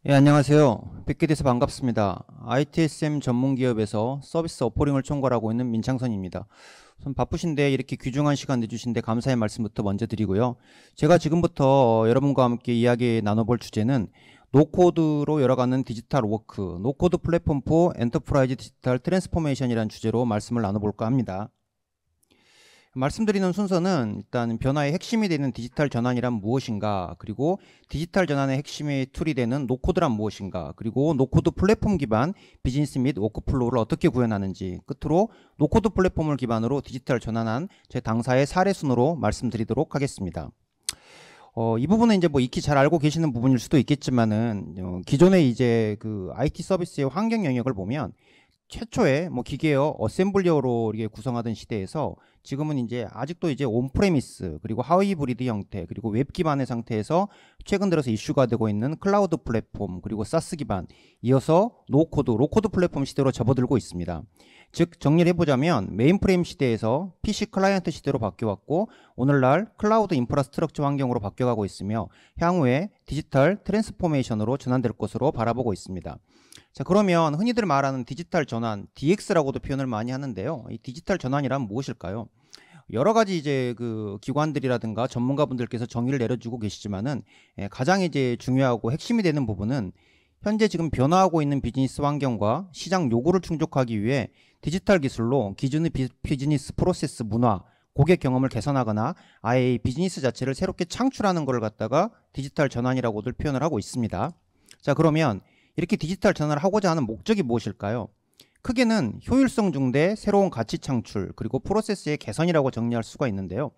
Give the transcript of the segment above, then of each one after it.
예, 안녕하세요. 뵙게 돼서 반갑습니다. ITSM 전문 기업에서 서비스 오퍼링을 총괄하고 있는 민창선입니다. 좀 바쁘신데 이렇게 귀중한 시간 내주신데 감사의 말씀부터 먼저 드리고요. 제가 지금부터 여러분과 함께 이야기 나눠볼 주제는 노코드로 열어가는 디지털 워크, 노코드 플랫폼 포 엔터프라이즈 디지털 트랜스포메이션이라는 주제로 말씀을 나눠볼까 합니다. 말씀드리는 순서는 일단 변화의 핵심이 되는 디지털 전환이란 무엇인가, 그리고 디지털 전환의 핵심의 툴이 되는 노코드란 무엇인가, 그리고 노코드 플랫폼 기반 비즈니스 및 워크플로우를 어떻게 구현하는지, 끝으로 노코드 플랫폼을 기반으로 디지털 전환한 제 당사의 사례 순으로 말씀드리도록 하겠습니다. 이 부분은 이제 뭐 익히 잘 알고 계시는 부분일 수도 있겠지만은, 기존의 이제 그 IT 서비스의 환경 영역을 보면 최초에 뭐 기계어 어셈블리어로 이렇게 구성하던 시대에서 지금은 이제 아직도 이제 온프레미스, 그리고 하이브리드 형태, 그리고 웹 기반의 상태에서 최근 들어서 이슈가 되고 있는 클라우드 플랫폼, 그리고 사스 기반, 이어서 노코드, 로코드 플랫폼 시대로 접어들고 있습니다. 즉 정리를 해보자면 메인프레임 시대에서 PC 클라이언트 시대로 바뀌어왔고, 오늘날 클라우드 인프라스트럭처 환경으로 바뀌어가고 있으며 향후에 디지털 트랜스포메이션으로 전환될 것으로 바라보고 있습니다. 자, 그러면 흔히들 말하는 디지털 전환, DX라고도 표현을 많이 하는데요. 이 디지털 전환이란 무엇일까요? 여러 가지 이제 그 기관들이라든가 전문가분들께서 정의를 내려주고 계시지만은, 가장 이제 중요하고 핵심이 되는 부분은 현재 지금 변화하고 있는 비즈니스 환경과 시장 요구를 충족하기 위해 디지털 기술로 기존의 비즈니스 프로세스 문화, 고객 경험을 개선하거나 아예 이 비즈니스 자체를 새롭게 창출하는 걸 갖다가 디지털 전환이라고들 표현을 하고 있습니다. 자, 그러면 이렇게 디지털 전환을 하고자 하는 목적이 무엇일까요? 크게는 효율성 증대, 새로운 가치 창출, 그리고 프로세스의 개선이라고 정리할 수가 있는데요.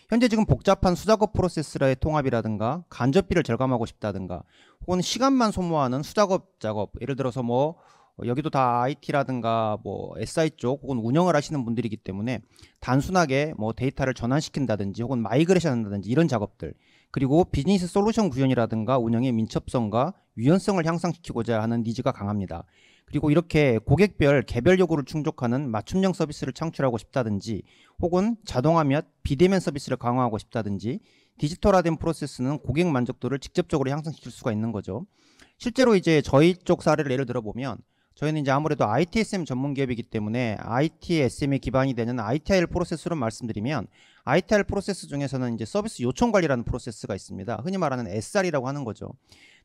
현재 지금 복잡한 수작업 프로세스의 통합이라든가 간접비를 절감하고 싶다든가, 혹은 시간만 소모하는 수작업 작업, 예를 들어서 뭐 여기도 다 IT라든가 뭐 SI 쪽 혹은 운영을 하시는 분들이기 때문에 단순하게 뭐 데이터를 전환시킨다든지 혹은 마이그레이션 한다든지 이런 작업들, 그리고 비즈니스 솔루션 구현이라든가 운영의 민첩성과 유연성을 향상시키고자 하는 니즈가 강합니다. 그리고 이렇게 고객별 개별 요구를 충족하는 맞춤형 서비스를 창출하고 싶다든지, 혹은 자동화 및 비대면 서비스를 강화하고 싶다든지, 디지털화된 프로세스는 고객 만족도를 직접적으로 향상시킬 수가 있는 거죠. 실제로 이제 저희 쪽 사례를 예를 들어보면, 저희는 이제 아무래도 ITSM 전문 기업이기 때문에 ITSM에 기반이 되는 ITIL 프로세스로 말씀드리면, ITIL 프로세스 중에서는 이제 서비스 요청 관리라는 프로세스가 있습니다. 흔히 말하는 SR이라고 하는 거죠.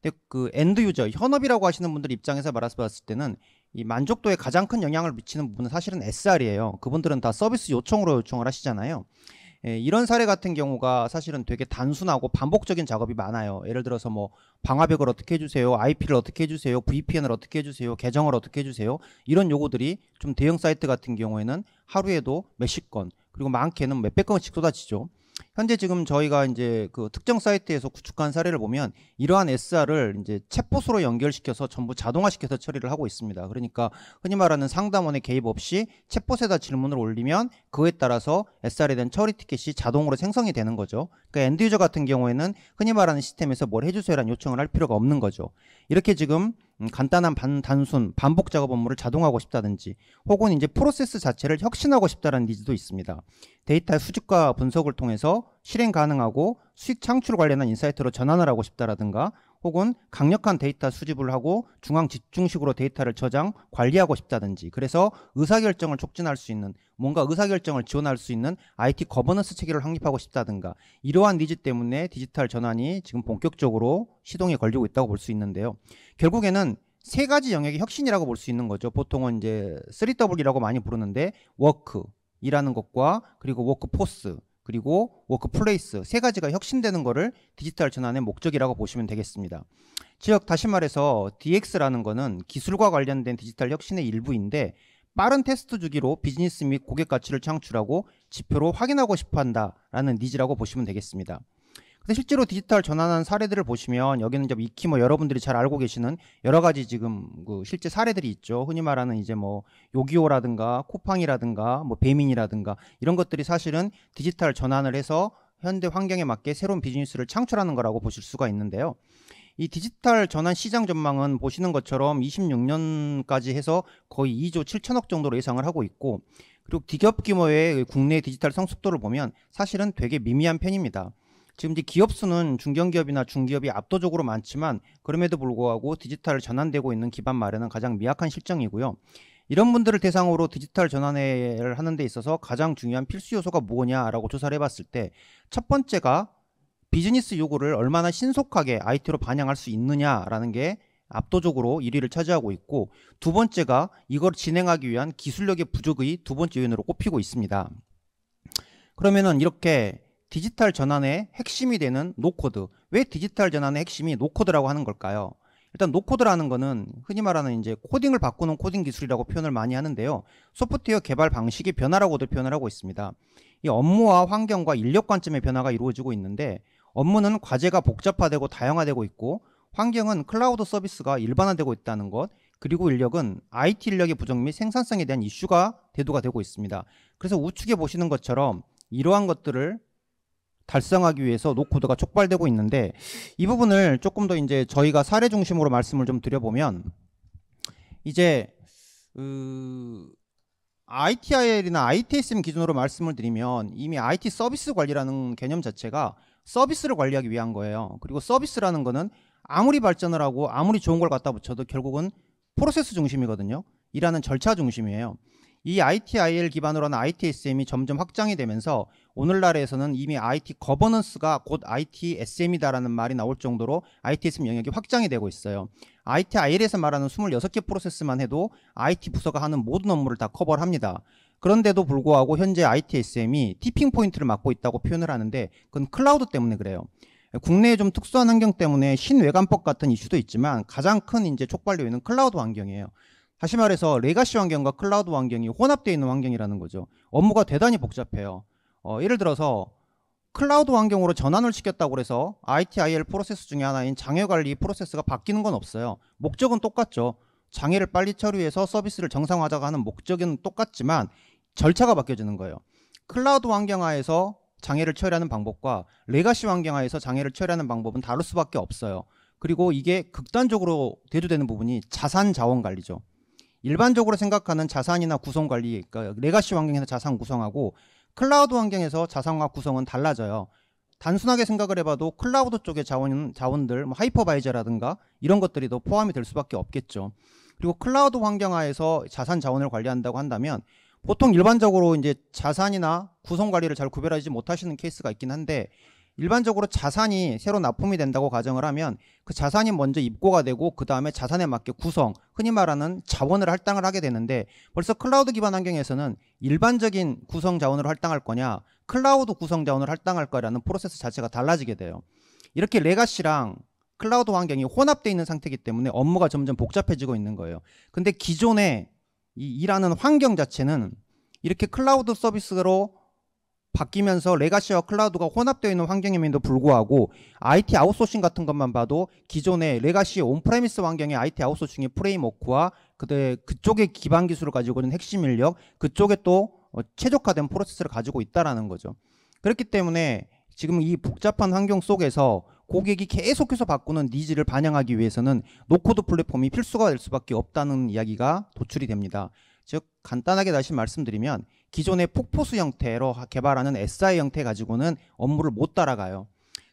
근데 그 엔드 유저, 현업이라고 하시는 분들 입장에서 말해봤을 때는 이 만족도에 가장 큰 영향을 미치는 부분은 사실은 SR이에요. 그분들은 다 서비스 요청으로 요청을 하시잖아요. 이런 사례 같은 경우가 사실은 되게 단순하고 반복적인 작업이 많아요. 예를 들어서 뭐 방화벽을 어떻게 해주세요, IP를 어떻게 해주세요, VPN을 어떻게 해주세요, 계정을 어떻게 해주세요, 이런 요구들이 좀 대형 사이트 같은 경우에는 하루에도 몇십 건, 그리고 많게는 몇백 건씩 쏟아지죠. 현재 지금 저희가 이제 그 특정 사이트에서 구축한 사례를 보면 이러한 SR을 이제 챗봇으로 연결시켜서 전부 자동화시켜서 처리를 하고 있습니다. 그러니까 흔히 말하는 상담원의 개입 없이 챗봇에다 질문을 올리면 그에 따라서 SR에 대한 처리 티켓이 자동으로 생성이 되는 거죠. 그러니까 엔드 유저 같은 경우에는 흔히 말하는 시스템에서 뭘 해주세요라는 요청을 할 필요가 없는 거죠. 이렇게 지금 간단한 단순 반복 작업 업무를 자동화하고 싶다든지, 혹은 이제 프로세스 자체를 혁신하고 싶다는 니즈도 있습니다. 데이터 수집과 분석을 통해서 실행 가능하고 수익 창출 관련한 인사이트로 전환을 하고 싶다라든가, 혹은 강력한 데이터 수집을 하고 중앙 집중식으로 데이터를 저장, 관리하고 싶다든지, 그래서 의사결정을 촉진할 수 있는, 뭔가 의사결정을 지원할 수 있는 IT 거버넌스 체계를 확립하고 싶다든가, 이러한 니즈 때문에 디지털 전환이 지금 본격적으로 시동에 걸리고 있다고 볼 수 있는데요. 결국에는 세 가지 영역의 혁신이라고 볼 수 있는 거죠. 보통은 이제 3W라고 많이 부르는데, 워크, 일하는 것과, 그리고 워크포스, 그리고 워크플레이스, 세 가지가 혁신되는 거를 디지털 전환의 목적이라고 보시면 되겠습니다. 즉 다시 말해서 DX라는 거는 기술과 관련된 디지털 혁신의 일부인데, 빠른 테스트 주기로 비즈니스 및 고객 가치를 창출하고 지표로 확인하고 싶어 한다라는 니즈라고 보시면 되겠습니다. 근데 실제로 디지털 전환한 사례들을 보시면 여기는 이제 익히 뭐 여러분들이 잘 알고 계시는 여러 가지 지금 그 실제 사례들이 있죠. 흔히 말하는 이제 뭐 요기요라든가 쿠팡이라든가 뭐 배민이라든가 이런 것들이 사실은 디지털 전환을 해서 현대 환경에 맞게 새로운 비즈니스를 창출하는 거라고 보실 수가 있는데요. 이 디지털 전환 시장 전망은 보시는 것처럼 26년까지 해서 거의 2조 7천억 정도로 예상을 하고 있고, 그리고 기업 규모의 국내 디지털 성숙도를 보면 사실은 되게 미미한 편입니다. 지금 이제 기업 수는 중견기업이나 중기업이 압도적으로 많지만 그럼에도 불구하고 디지털 전환되고 있는 기반 마련은 가장 미약한 실정이고요. 이런 분들을 대상으로 디지털 전환을 하는 데 있어서 가장 중요한 필수 요소가 뭐냐라고 조사를 해봤을 때 첫 번째가 비즈니스 요구를 얼마나 신속하게 IT로 반영할 수 있느냐라는 게 압도적으로 1위를 차지하고 있고, 두 번째가 이걸 진행하기 위한 기술력의 부족의 두 번째 요인으로 꼽히고 있습니다. 그러면은 이렇게 디지털 전환의 핵심이 되는 노코드, 왜 디지털 전환의 핵심이 노코드라고 하는 걸까요? 일단 노코드라는 거는 흔히 말하는 이제 코딩을 바꾸는 코딩 기술이라고 표현을 많이 하는데요. 소프트웨어 개발 방식의 변화라고도 표현을 하고 있습니다. 이 업무와 환경과 인력 관점의 변화가 이루어지고 있는데, 업무는 과제가 복잡화되고 다양화되고 있고, 환경은 클라우드 서비스가 일반화되고 있다는 것, 그리고 인력은 IT 인력의 부족 및 생산성에 대한 이슈가 대두가 되고 있습니다. 그래서 우측에 보시는 것처럼 이러한 것들을 달성하기 위해서 노코드가 촉발되고 있는데, 이 부분을 조금 더 이제 저희가 사례 중심으로 말씀을 좀 드려보면, 이제 ITIL이나 ITSM 기준으로 말씀을 드리면 이미 IT 서비스 관리라는 개념 자체가 서비스를 관리하기 위한 거예요. 그리고 서비스라는 거는 아무리 발전을 하고 아무리 좋은 걸 갖다 붙여도 결국은 프로세스 중심이거든요. 일하는 절차 중심이에요. 이 ITIL 기반으로 하는 ITSM이 점점 확장이 되면서 오늘날에서는 이미 IT 거버넌스가 곧 ITSM이다라는 말이 나올 정도로 ITSM 영역이 확장이 되고 있어요. ITIL에서 말하는 26개 프로세스만 해도 IT 부서가 하는 모든 업무를 다 커버를 합니다. 그런데도 불구하고 현재 ITSM이 티핑 포인트를 맞고 있다고 표현을 하는데, 그건 클라우드 때문에 그래요. 국내의 좀 특수한 환경 때문에 신외관법 같은 이슈도 있지만 가장 큰 이제 촉발 요인은 클라우드 환경이에요. 다시 말해서 레가시 환경과 클라우드 환경이 혼합되어 있는 환경이라는 거죠. 업무가 대단히 복잡해요. 예를 들어서 클라우드 환경으로 전환을 시켰다고 해서 ITIL 프로세스 중에 하나인 장애관리 프로세스가 바뀌는 건 없어요. 목적은 똑같죠. 장애를 빨리 처리해서 서비스를 정상화하자고 하는 목적은 똑같지만 절차가 바뀌어지는 거예요. 클라우드 환경하에서 장애를 처리하는 방법과 레가시 환경하에서 장애를 처리하는 방법은 다를 수밖에 없어요. 그리고 이게 극단적으로 대두되는 부분이 자산 자원 관리죠. 일반적으로 생각하는 자산이나 구성 관리, 그러니까 레가시 환경에서 자산 구성하고 클라우드 환경에서 자산과 구성은 달라져요. 단순하게 생각을 해봐도 클라우드 쪽의 자원들, 뭐 하이퍼바이저라든가 이런 것들이 더 포함이 될 수밖에 없겠죠. 그리고 클라우드 환경하에서 자산 자원을 관리한다고 한다면 보통 일반적으로 이제 자산이나 구성 관리를 잘 구별하지 못하시는 케이스가 있긴 한데, 일반적으로 자산이 새로 납품이 된다고 가정을 하면 그 자산이 먼저 입고가 되고 그 다음에 자산에 맞게 구성, 흔히 말하는 자원을 할당을 하게 되는데, 벌써 클라우드 기반 환경에서는 일반적인 구성 자원을 할당할 거냐 클라우드 구성 자원을 할당할 거라는 프로세스 자체가 달라지게 돼요. 이렇게 레가시랑 클라우드 환경이 혼합되어 있는 상태이기 때문에 업무가 점점 복잡해지고 있는 거예요. 근데 기존에 이 일하는 환경 자체는 이렇게 클라우드 서비스로 바뀌면서 레가시와 클라우드가 혼합되어 있는 환경임에도 불구하고 IT 아웃소싱 같은 것만 봐도 기존의 레가시 온프레미스 환경의 IT 아웃소싱의 프레임워크와 그쪽의 기반 기술을 가지고 있는 핵심 인력, 그쪽에 또 최적화된 프로세스를 가지고 있다라는 거죠. 그렇기 때문에 지금 이 복잡한 환경 속에서 고객이 계속해서 바꾸는 니즈를 반영하기 위해서는 노코드 플랫폼이 필수가 될 수밖에 없다는 이야기가 도출이 됩니다. 즉 간단하게 다시 말씀드리면 기존의 폭포수 형태로 개발하는 SI 형태 가지고는 업무를 못 따라가요.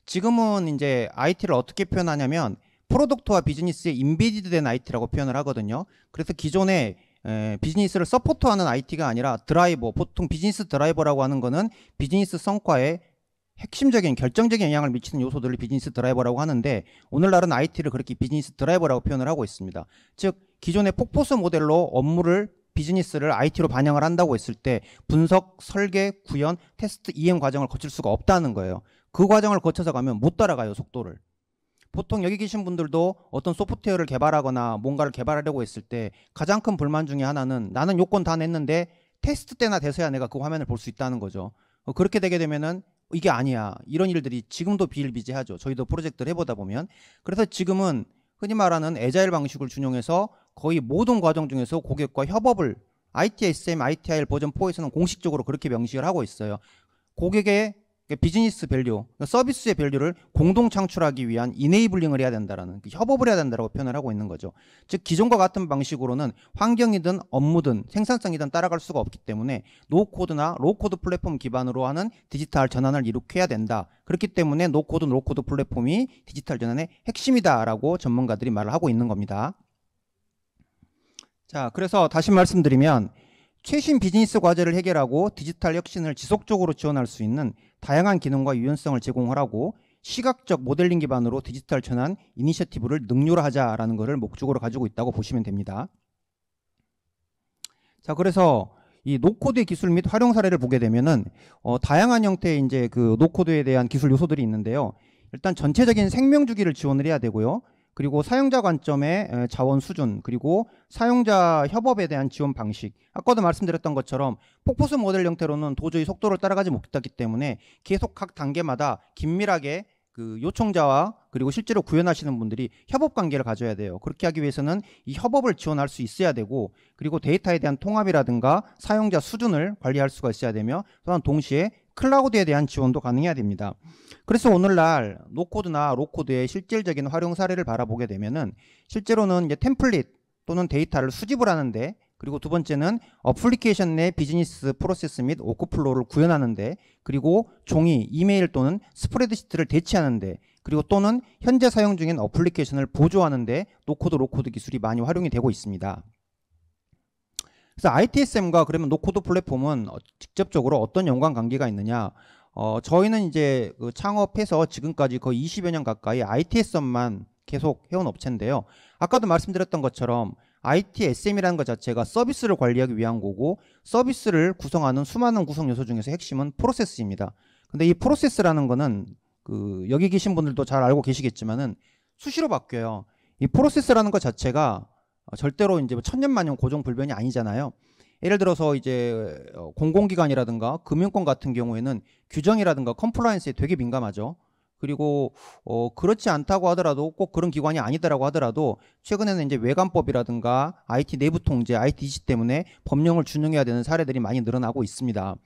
지금은 이제 IT를 어떻게 표현하냐면 프로덕트와 비즈니스에 인베디드 된 IT라고 표현을 하거든요. 그래서 기존에 비즈니스를 서포트하는 IT가 아니라 드라이버, 보통 비즈니스 드라이버라고 하는 거는 비즈니스 성과에 핵심적인 결정적인 영향을 미치는 요소들을 비즈니스 드라이버라고 하는데, 오늘날은 IT를 그렇게 비즈니스 드라이버라고 표현을 하고 있습니다. 즉 기존의 폭포수 모델로 업무를 비즈니스를 IT로 반영을 한다고 했을 때 분석, 설계, 구현, 테스트, 이행 과정을 거칠 수가 없다는 거예요. 그 과정을 거쳐서 가면 못 따라가요, 속도를. 보통 여기 계신 분들도 어떤 소프트웨어를 개발하거나 뭔가를 개발하려고 했을 때 가장 큰 불만 중에 하나는 나는 요건 다 냈는데 테스트 때나 돼서야 내가 그 화면을 볼 수 있다는 거죠. 그렇게 되게 되면은 이게 아니야. 이런 일들이 지금도 비일비재하죠. 저희도 프로젝트를 해보다 보면. 그래서 지금은 흔히 말하는 애자일 방식을 준용해서 거의 모든 과정 중에서 고객과 협업을 ITSM, ITIL 버전 4에서는 공식적으로 그렇게 명시를 하고 있어요. 고객의 그러니까 비즈니스 밸류, 그러니까 서비스의 밸류를 공동 창출하기 위한 이네이블링을 해야 된다라는, 협업을 해야 된다라고 표현을 하고 있는 거죠. 즉 기존과 같은 방식으로는 환경이든 업무든 생산성이든 따라갈 수가 없기 때문에 노코드나 로코드 플랫폼 기반으로 하는 디지털 전환을 이룩해야 된다. 그렇기 때문에 노코드, 로코드 플랫폼이 디지털 전환의 핵심이다라고 전문가들이 말을 하고 있는 겁니다. 자, 그래서 다시 말씀드리면 최신 비즈니스 과제를 해결하고 디지털 혁신을 지속적으로 지원할 수 있는 다양한 기능과 유연성을 제공하라고 시각적 모델링 기반으로 디지털 전환 이니셔티브를 능률화하자라는 것을 목적으로 가지고 있다고 보시면 됩니다. 자, 그래서 이 노코드의 기술 및 활용 사례를 보게 되면은 다양한 형태의 이제 그 노코드에 대한 기술 요소들이 있는데요. 일단 전체적인 생명 주기를 지원을 해야 되고요. 그리고 사용자 관점의 자원 수준, 그리고 사용자 협업에 대한 지원 방식. 아까도 말씀드렸던 것처럼 폭포수 모델 형태로는 도저히 속도를 따라가지 못했기 때문에 계속 각 단계마다 긴밀하게 그 요청자와 그리고 실제로 구현하시는 분들이 협업 관계를 가져야 돼요. 그렇게 하기 위해서는 이 협업을 지원할 수 있어야 되고, 그리고 데이터에 대한 통합이라든가 사용자 수준을 관리할 수가 있어야 되며, 또한 동시에 클라우드에 대한 지원도 가능해야 됩니다. 그래서 오늘날 노코드나 로코드의 실질적인 활용 사례를 바라보게 되면은 실제로는 이제 템플릿 또는 데이터를 수집을 하는데, 그리고 두 번째는 어플리케이션 내 비즈니스 프로세스 및 워크플로우를 구현하는데, 그리고 종이, 이메일 또는 스프레드시트를 대체하는데, 그리고 또는 현재 사용 중인 어플리케이션을 보조하는데 노코드, 로코드 기술이 많이 활용이 되고 있습니다. 그래서 ITSM과 그러면 노코드 플랫폼은 직접적으로 어떤 연관관계가 있느냐? 저희는 이제 그 창업해서 지금까지 거의 20여 년 가까이 ITSM만 계속 해온 업체인데요. 아까도 말씀드렸던 것처럼 ITSM이라는 것 자체가 서비스를 관리하기 위한 거고, 서비스를 구성하는 수많은 구성 요소 중에서 핵심은 프로세스입니다. 근데 이 프로세스라는 거는 그 여기 계신 분들도 잘 알고 계시겠지만은 수시로 바뀌어요. 이 프로세스라는 것 자체가 절대로 이제 천년만년 고정불변이 아니잖아요. 예를 들어서 이제 공공기관이라든가 금융권 같은 경우에는 규정이라든가 컴플라이언스에 되게 민감하죠. 그리고 그렇지 않다고 하더라도, 꼭 그런 기관이 아니더라고 하더라도 최근에는 이제 외관법이라든가 IT 내부 통제, IT 이슈 때문에 법령을 준용해야 되는 사례들이 많이 늘어나고 있습니다.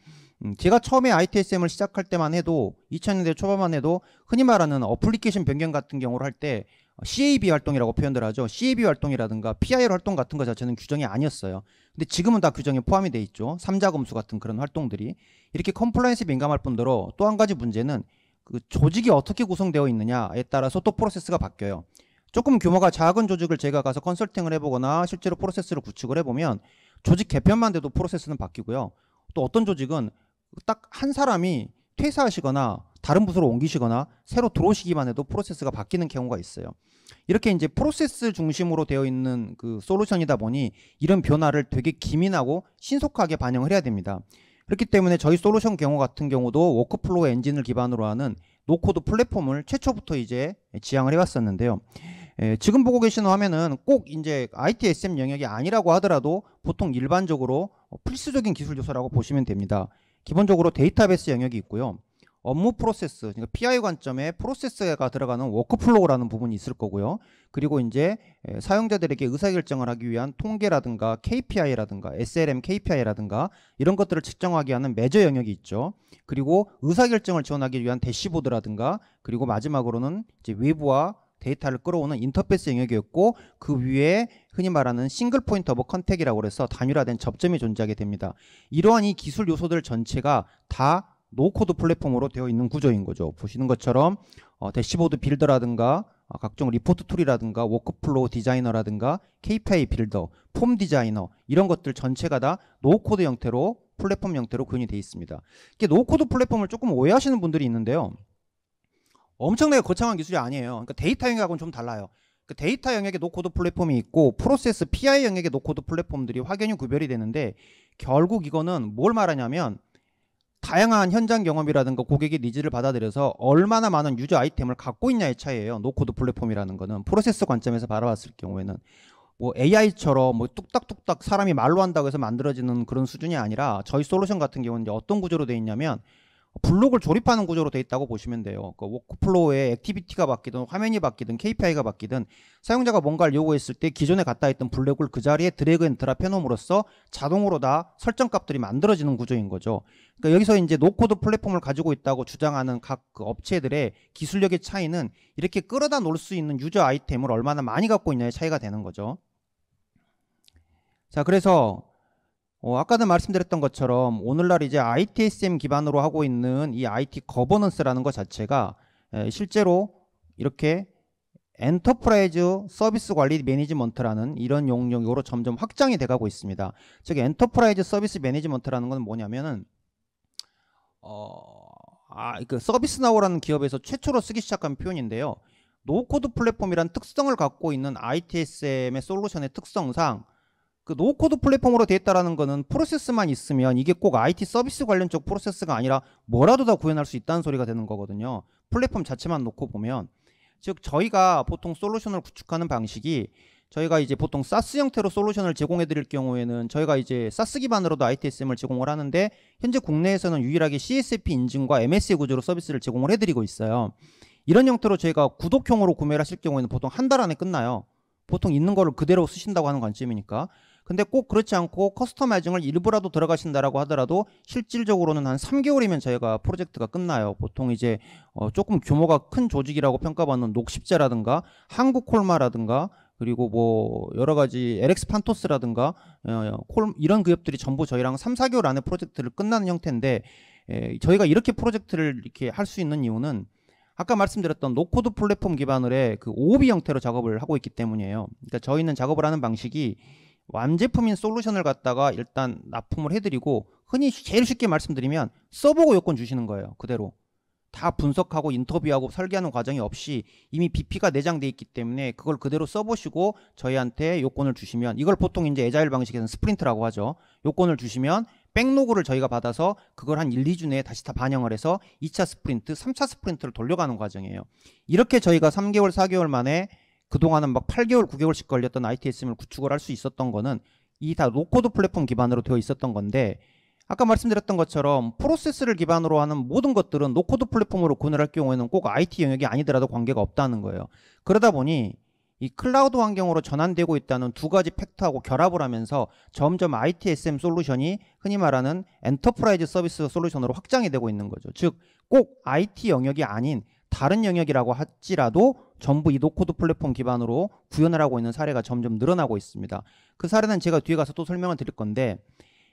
제가 처음에 ITSM을 시작할 때만 해도 2000년대 초반만 해도 흔히 말하는 어플리케이션 변경 같은 경우를 할 때 CAB 활동이라고 표현들 하죠. CAB 활동이라든가 PIL 활동 같은 것 자체는 규정이 아니었어요. 근데 지금은 다 규정에 포함이 돼 있죠. 삼자검수 같은 그런 활동들이. 이렇게 컴플라이언스에 민감할 뿐더러 또 한 가지 문제는 그 조직이 어떻게 구성되어 있느냐에 따라서 또 프로세스가 바뀌어요. 조금 규모가 작은 조직을 제가 가서 컨설팅을 해보거나 실제로 프로세스를 구축을 해보면 조직 개편만 돼도 프로세스는 바뀌고요. 또 어떤 조직은 딱 한 사람이 퇴사하시거나 다른 부서로 옮기시거나 새로 들어오시기만 해도 프로세스가 바뀌는 경우가 있어요. 이렇게 이제 프로세스 중심으로 되어 있는 그 솔루션이다 보니 이런 변화를 되게 기민하고 신속하게 반영을 해야 됩니다. 그렇기 때문에 저희 솔루션 경우 같은 경우도 워크플로우 엔진을 기반으로 하는 노코드 플랫폼을 최초부터 이제 지향을 해왔었는데요. 지금 보고 계시는 화면은 꼭 이제 ITSM 영역이 아니라고 하더라도 보통 일반적으로 필수적인 기술 요소라고 보시면 됩니다. 기본적으로 데이터베이스 영역이 있고요. 업무 프로세스, 그러니까 PI 관점에 프로세스가 들어가는 워크플로우라는 부분이 있을 거고요. 그리고 이제 사용자들에게 의사결정을 하기 위한 통계라든가 KPI라든가 SLM KPI라든가 이런 것들을 측정하게 하는 매저 영역이 있죠. 그리고 의사결정을 지원하기 위한 대시보드라든가, 그리고 마지막으로는 이제 외부와 데이터를 끌어오는 인터페이스 영역이었고, 그 위에 흔히 말하는 싱글 포인트 오브 컨택이라고 해서 단일화된 접점이 존재하게 됩니다. 이러한 이 기술 요소들 전체가 다 노코드 플랫폼으로 되어 있는 구조인 거죠. 보시는 것처럼 대시보드 빌더라든가 각종 리포트 툴이라든가 워크플로우 디자이너라든가 KPI 빌더, 폼 디자이너, 이런 것들 전체가 다 노코드 형태로, 플랫폼 형태로 구현이 되어 있습니다. 이게 노코드 플랫폼을 조금 오해하시는 분들이 있는데요. 엄청나게 거창한 기술이 아니에요. 그러니까 데이터 영역하고는 좀 달라요. 그 데이터 영역에 노코드 플랫폼이 있고 프로세스 PI 영역의 노코드 플랫폼들이 확연히 구별이 되는데, 결국 이거는 뭘 말하냐면 다양한 현장 경험이라든가 고객의 니즈를 받아들여서 얼마나 많은 유저 아이템을 갖고 있냐의 차이예요. 노코드 플랫폼이라는 거는 프로세스 관점에서 바라봤을 경우에는 뭐 AI처럼 뭐 뚝딱뚝딱 사람이 말로 한다고 해서 만들어지는 그런 수준이 아니라, 저희 솔루션 같은 경우는 이제 어떤 구조로 되어 있냐면 블록을 조립하는 구조로 되어 있다고 보시면 돼요. 그 워크플로우의 액티비티가 바뀌든 화면이 바뀌든 KPI가 바뀌든 사용자가 뭔가를 요구했을 때 기존에 갖다 있던 블록을 그 자리에 드래그 앤 드랍 해놓음으로써 자동으로 다 설정 값들이 만들어지는 구조인 거죠. 그러니까 여기서 이제 노코드 플랫폼을 가지고 있다고 주장하는 각 그 업체들의 기술력의 차이는 이렇게 끌어다 놓을 수 있는 유저 아이템을 얼마나 많이 갖고 있냐의 차이가 되는 거죠. 자, 그래서 아까도 말씀드렸던 것처럼 오늘날 이제 ITSM 기반으로 하고 있는 이 IT 거버넌스라는 것 자체가 실제로 이렇게 엔터프라이즈 서비스 관리 매니지먼트라는 이런 용역으로 점점 확장이 돼가고 있습니다. 즉 엔터프라이즈 서비스 매니지먼트라는 건 뭐냐면은 그 서비스나우라는 기업에서 최초로 쓰기 시작한 표현인데요. 노코드 플랫폼이란 특성을 갖고 있는 ITSM의 솔루션의 특성상 그 노코드 플랫폼으로 되어 있다라는 거는 프로세스만 있으면 이게 꼭 IT 서비스 관련 쪽 프로세스가 아니라 뭐라도 다 구현할 수 있다는 소리가 되는 거거든요. 플랫폼 자체만 놓고 보면. 즉 저희가 보통 솔루션을 구축하는 방식이 저희가 이제 보통 사스 형태로 솔루션을 제공해 드릴 경우에는 저희가 이제 사스 기반으로도 ITSM을 제공을 하는데 현재 국내에서는 유일하게 CSP 인증과 MSA 구조로 서비스를 제공을 해드리고 있어요. 이런 형태로 저희가 구독형으로 구매를 하실 경우에는 보통 한 달 안에 끝나요. 보통 있는 거를 그대로 쓰신다고 하는 관점이니까. 근데 꼭 그렇지 않고 커스터마이징을 일부라도 들어가신다라고 하더라도 실질적으로는 한 3개월이면 저희가 프로젝트가 끝나요. 보통 이제 조금 규모가 큰 조직이라고 평가받는 녹십제라든가 한국콜마라든가 그리고 뭐 여러 가지 LX 판토스라든가 이런 기업들이 전부 저희랑 3, 4개월 안에 프로젝트를 끝나는 형태인데 저희가 이렇게 프로젝트를 이렇게 할 수 있는 이유는 아까 말씀드렸던 노코드 플랫폼 기반으로의 그 OOB 형태로 작업을 하고 있기 때문이에요. 그러니까 저희는 작업을 하는 방식이 완제품인 솔루션을 갖다가 일단 납품을 해드리고 흔히 제일 쉽게 말씀드리면 써보고 요건 주시는 거예요. 그대로 다 분석하고 인터뷰하고 설계하는 과정이 없이 이미 BP가 내장돼 있기 때문에 그걸 그대로 써보시고 저희한테 요건을 주시면 이걸 보통 이제 에자일 방식에서는 스프린트라고 하죠. 요건을 주시면 백로그를 저희가 받아서 그걸 한 1, 2주 내에 다시 다 반영을 해서 2차 스프린트, 3차 스프린트를 돌려가는 과정이에요. 이렇게 저희가 3개월, 4개월 만에 그동안은 막 8개월, 9개월씩 걸렸던 ITSM을 구축을 할 수 있었던 거는 이 다 노코드 플랫폼 기반으로 되어 있었던 건데 아까 말씀드렸던 것처럼 프로세스를 기반으로 하는 모든 것들은 노코드 플랫폼으로 구현을 할 경우에는 꼭 IT 영역이 아니더라도 관계가 없다는 거예요. 그러다 보니 이 클라우드 환경으로 전환되고 있다는 두 가지 팩트하고 결합을 하면서 점점 ITSM 솔루션이 흔히 말하는 엔터프라이즈 서비스 솔루션으로 확장이 되고 있는 거죠. 즉 꼭 IT 영역이 아닌 다른 영역이라고 할지라도 전부 이 노코드 플랫폼 기반으로 구현을 하고 있는 사례가 점점 늘어나고 있습니다. 그 사례는 제가 뒤에 가서 또 설명을 드릴 건데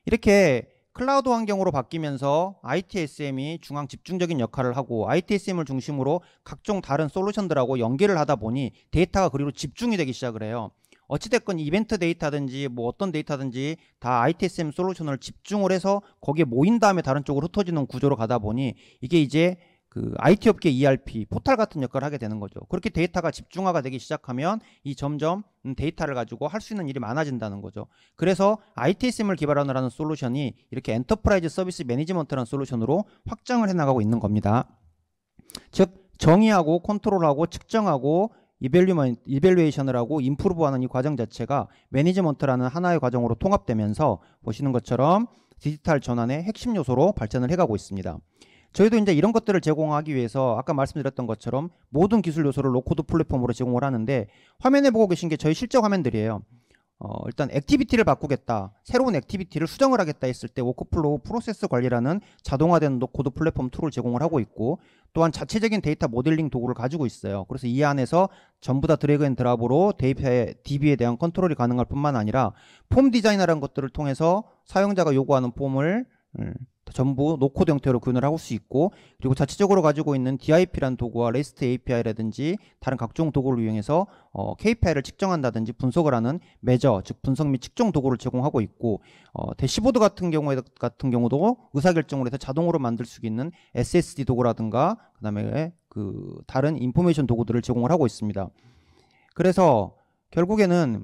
이렇게 클라우드 환경으로 바뀌면서 ITSM이 중앙 집중적인 역할을 하고 ITSM을 중심으로 각종 다른 솔루션들하고 연계를 하다 보니 데이터가 그리로 집중이 되기 시작을 해요. 어찌됐건 이벤트 데이터든지 뭐 어떤 데이터든지 다 ITSM 솔루션을 집중을 해서 거기에 모인 다음에 다른 쪽으로 흩어지는 구조로 가다 보니 이게 이제 그 IT 업계 ERP 포탈 같은 역할을 하게 되는 거죠. 그렇게 데이터가 집중화가 되기 시작하면 이 점점 데이터를 가지고 할 수 있는 일이 많아진다는 거죠. 그래서 ITSM을 기반으로 솔루션이 이렇게 엔터프라이즈 서비스 매니지먼트라는 솔루션으로 확장을 해나가고 있는 겁니다. 즉 정의하고 컨트롤하고 측정하고 이벨루에이션을 하고 임프루브하는 이 과정 자체가 매니지먼트라는 하나의 과정으로 통합되면서 보시는 것처럼 디지털 전환의 핵심 요소로 발전을 해가고 있습니다. 저희도 이제 이런 것들을 제공하기 위해서 아까 말씀드렸던 것처럼 모든 기술 요소를 노코드 플랫폼으로 제공을 하는데 화면에 보고 계신 게 저희 실제 화면들이에요. 일단 액티비티를 바꾸겠다, 새로운 액티비티를 수정을 하겠다 했을 때 워크플로우 프로세스 관리라는 자동화된 노코드 플랫폼 툴을 제공을 하고 있고 또한 자체적인 데이터 모델링 도구를 가지고 있어요. 그래서 이 안에서 전부 다 드래그 앤 드랍으로 DB에 대한 컨트롤이 가능할 뿐만 아니라 폼 디자이너라는 것들을 통해서 사용자가 요구하는 폼을 전부 노코드 형태로 구현을 할 수 있고 그리고 자체적으로 가지고 있는 DIP라는 도구와 REST API라든지 다른 각종 도구를 이용해서 KPI를 측정한다든지 분석을 하는 매저 즉 분석 및 측정 도구를 제공하고 있고 대시보드 같은 경우도 의사결정을 해서 자동으로 만들 수 있는 SSD 도구라든가 그 다음에 그 다른 인포메이션 도구들을 제공을 하고 있습니다. 그래서 결국에는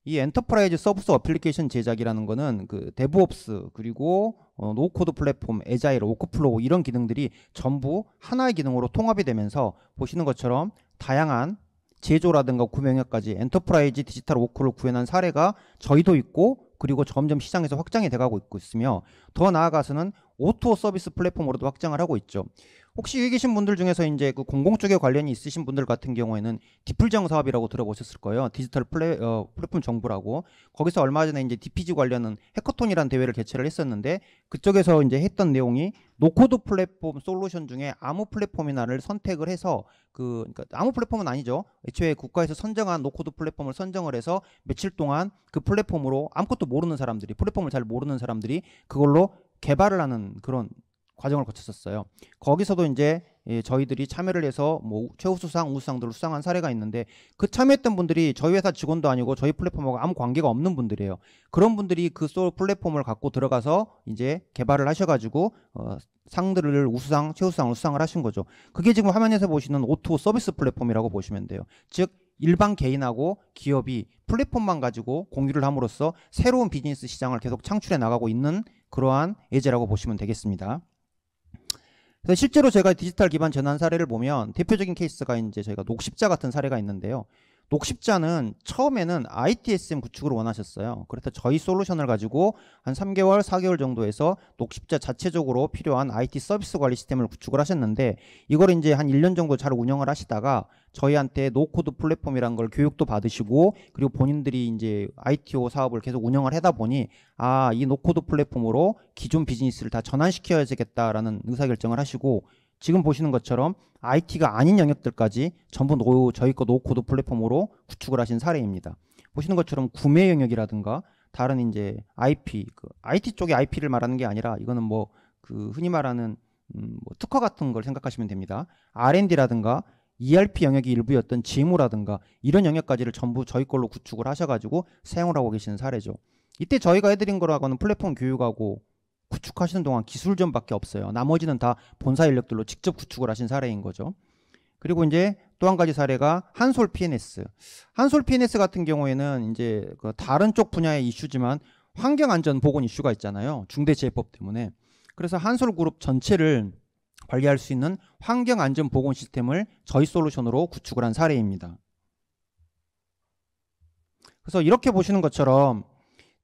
이 엔터프라이즈 서비스 어플리케이션 제작이라는 거는 그 데브옵스 그리고 노코드 플랫폼, 에자일, 워크플로우 이런 기능들이 전부 하나의 기능으로 통합이 되면서 보시는 것처럼 다양한 제조라든가 구매 영역까지 엔터프라이즈 디지털 워크를 구현한 사례가 저희도 있고 그리고 점점 시장에서 확장이 돼가고 있고 있으며 더 나아가서는 O2O 서비스 플랫폼으로도 확장을 하고 있죠. 혹시 여기 계신 분들 중에서 이제 그 공공 쪽에 관련이 있으신 분들 같은 경우에는 디플정 사업이라고 들어보셨을 거예요. 디지털 플랫폼 정부라고. 거기서 얼마 전에 이제 DPG 관련은 해커톤이라는 대회를 개최를 했었는데 그쪽에서 이제 했던 내용이 노코드 플랫폼 솔루션 중에 아무 플랫폼이나를 선택을 해서 그러니까 아무 플랫폼은 아니죠. 애초에 국가에서 선정한 노코드 플랫폼을 선정을 해서 며칠 동안 그 플랫폼으로 아무것도 모르는 사람들이 플랫폼을 잘 모르는 사람들이 그걸로 개발을 하는 그런 과정을 거쳤었어요. 거기서도 이제 저희들이 참여를 해서 뭐 최우수상, 우수상들을 수상한 사례가 있는데 그 참여했던 분들이 저희 회사 직원도 아니고 저희 플랫폼하고 아무 관계가 없는 분들이에요. 그런 분들이 그 플랫폼을 갖고 들어가서 이제 개발을 하셔가지고 상들을 우수상, 최우수상, 우수상을 하신 거죠. 그게 지금 화면에서 보시는 O2O 서비스 플랫폼이라고 보시면 돼요. 즉 일반 개인하고 기업이 플랫폼만 가지고 공유를 함으로써 새로운 비즈니스 시장을 계속 창출해 나가고 있는 그러한 예제라고 보시면 되겠습니다. 그래서 실제로 제가 디지털 기반 전환 사례를 보면 대표적인 케이스가 이제 저희가 녹십자 같은 사례가 있는데요. 녹십자는 처음에는 ITSM 구축을 원하셨어요. 그래서 저희 솔루션을 가지고 한 3개월, 4개월 정도에서 녹십자 자체적으로 필요한 IT 서비스 관리 시스템을 구축을 하셨는데 이걸 이제 한 1년 정도 잘 운영을 하시다가 저희한테 노코드 플랫폼이란 걸 교육도 받으시고 그리고 본인들이 이제 ITO 사업을 계속 운영을 하다 보니 이 노코드 플랫폼으로 기존 비즈니스를 다 전환시켜야 되겠다라는 의사결정을 하시고 지금 보시는 것처럼 IT가 아닌 영역들까지 전부 저희 거 노코드 플랫폼으로 구축을 하신 사례입니다. 보시는 것처럼 구매 영역이라든가 다른 이제 IP, IT 쪽의 IP를 말하는 게 아니라 이거는 뭐 그 흔히 말하는 뭐 특허 같은 걸 생각하시면 됩니다. R&D라든가 ERP 영역이 일부였던 GMO라든가 이런 영역까지를 전부 저희 걸로 구축을 하셔가지고 사용을 하고 계시는 사례죠. 이때 저희가 해드린 거라고는 플랫폼 교육하고 구축하시는 동안 기술전밖에 없어요. 나머지는 다 본사 인력들로 직접 구축을 하신 사례인 거죠. 그리고 이제 또 한 가지 사례가 한솔 PNS. 한솔 PNS 같은 경우에는 이제 그 다른 쪽 분야의 이슈지만 환경안전보건 이슈가 있잖아요. 중대재해법 때문에. 그래서 한솔 그룹 전체를 관리할 수 있는 환경안전보건 시스템을 저희 솔루션으로 구축을 한 사례입니다. 그래서 이렇게 보시는 것처럼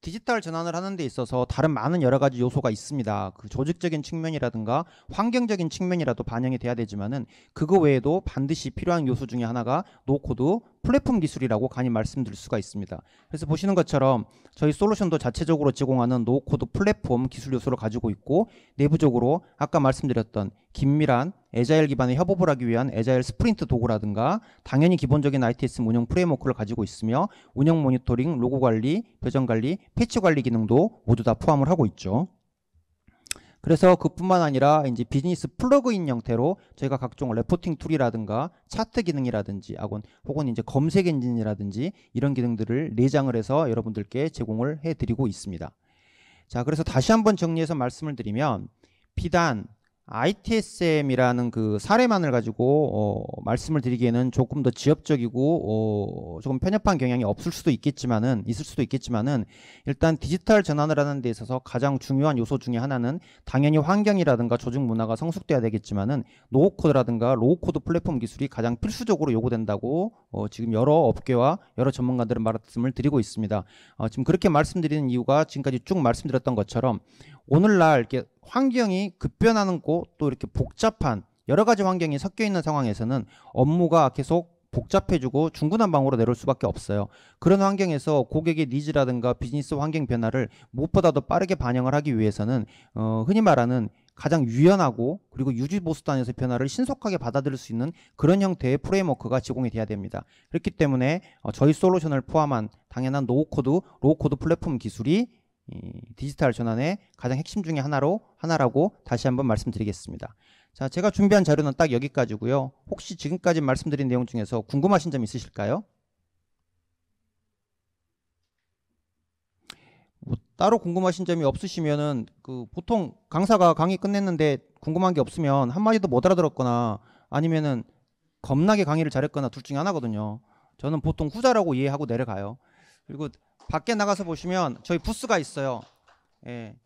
디지털 전환을 하는 데 있어서 다른 많은 여러 가지 요소가 있습니다. 그 조직적인 측면이라든가 환경적인 측면이라도 반영이 돼야 되지만은 그거 외에도 반드시 필요한 요소 중에 하나가 노코드 플랫폼 기술이라고 간이 말씀드릴 수가 있습니다. 그래서 보시는 것처럼 저희 솔루션도 자체적으로 제공하는 노코드 플랫폼 기술 요소를 가지고 있고 내부적으로 아까 말씀드렸던 긴밀한 애자일 기반의 협업을 하기 위한 애자일 스프린트 도구라든가 당연히 기본적인 ITSM 운영 프레임워크를 가지고 있으며 운영 모니터링, 로고 관리, 버전 관리, 패치 관리 기능도 모두 다 포함을 하고 있죠. 그래서 그뿐만 아니라 이제 비즈니스 플러그인 형태로 저희가 각종 레포팅 툴이라든가 차트 기능이라든지 혹은 이제 검색 엔진이라든지 이런 기능들을 내장을 해서 여러분들께 제공을 해드리고 있습니다. 자, 그래서 다시 한번 정리해서 말씀을 드리면 비단 ITSM이라는 그 사례만을 가지고 말씀을 드리기에는 조금 더 지엽적이고 조금 편협한 경향이 있을 수도 있겠지만은 일단 디지털 전환을 하는 데 있어서 가장 중요한 요소 중에 하나는 당연히 환경이라든가 조직 문화가 성숙돼야 되겠지만은 노코드라든가 로우코드 플랫폼 기술이 가장 필수적으로 요구된다고 지금 여러 업계와 여러 전문가들은 말씀을 드리고 있습니다. 지금 그렇게 말씀드리는 이유가 지금까지 쭉 말씀드렸던 것처럼 오늘날 이렇게 환경이 급변하는 곳 또 이렇게 복잡한 여러 가지 환경이 섞여 있는 상황에서는 업무가 계속 복잡해지고 중구난방으로 내려올 수밖에 없어요. 그런 환경에서 고객의 니즈라든가 비즈니스 환경 변화를 무엇보다도 빠르게 반영을 하기 위해서는 흔히 말하는 가장 유연하고 그리고 유지보수단에서 변화를 신속하게 받아들일 수 있는 그런 형태의 프레임워크가 제공이 돼야 됩니다. 그렇기 때문에 저희 솔루션을 포함한 당연한 노코드, 로우코드 플랫폼 기술이 디지털 전환의 가장 핵심 중에 하나라고 다시 한번 말씀드리겠습니다. 자, 제가 준비한 자료는 딱 여기까지고요. 혹시 지금까지 말씀드린 내용 중에서 궁금하신 점 있으실까요? 뭐 따로 궁금하신 점이 없으시면은 보통 강사가 강의 끝냈는데 궁금한 게 없으면 한마디도 못 알아들었거나 아니면은 겁나게 강의를 잘했거나 둘 중에 하나거든요. 저는 보통 후자라고 이해하고 내려가요. 그리고 밖에 나가서 보시면 저희 부스가 있어요. 예.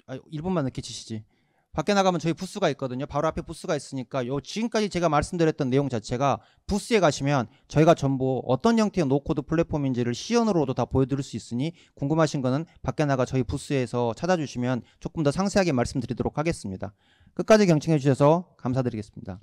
1분만 늦게 치시지. 밖에 나가면 저희 부스가 있거든요. 바로 앞에 부스가 있으니까 요 지금까지 제가 말씀드렸던 내용 자체가 부스에 가시면 저희가 전부 어떤 형태의 노코드 플랫폼인지를 시연으로도 다 보여드릴 수 있으니 궁금하신 거는 밖에 나가 저희 부스에서 찾아주시면 조금 더 상세하게 말씀드리도록 하겠습니다. 끝까지 경청해 주셔서 감사드리겠습니다.